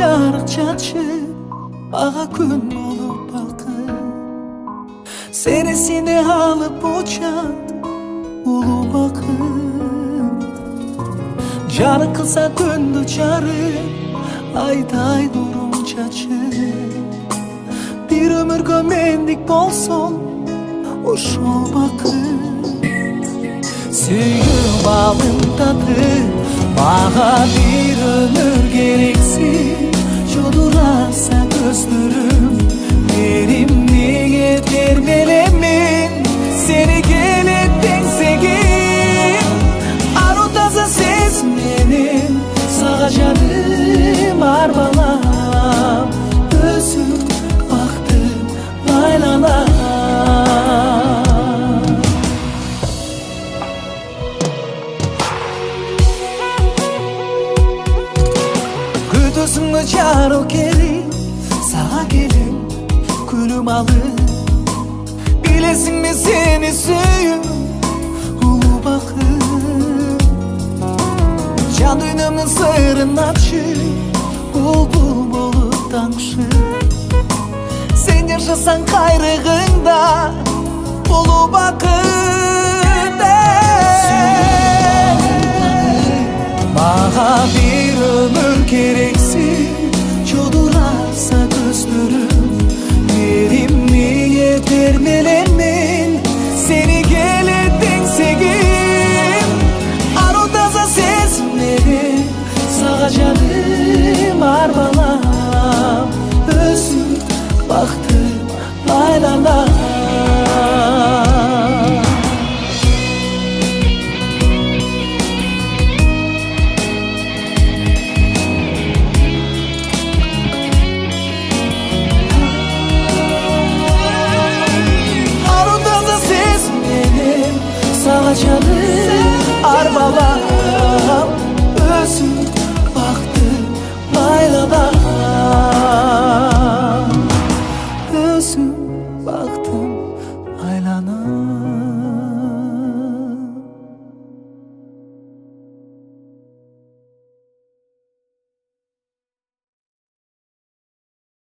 жарық чачып, ага күн болып бақыт. Сенесіне алып учат, улуу бақыт. Жарық қылса күнді жарып, айдай нұрын чачып. Bir ömürgө мендик болсоң, ошол бақыт. Сүйүү балын татып, мага bir ömür керексиз. Жодураса көздөрүм, неге термелемин, сени келет теңсегим. Ару таза сез менен, сага жаным армалам. Өзүм бактым айланам. Күтөсүңбү жарыл келип, сага келем күнүм алып. Билесиңби сени сүйүп, улуу бакыт. Жан дүйнөмдүн сырын ачып, булбул болуп таңшып. Сен жашасаң кайрыгыңда, улуу бакыт. Мага bir ömür керек.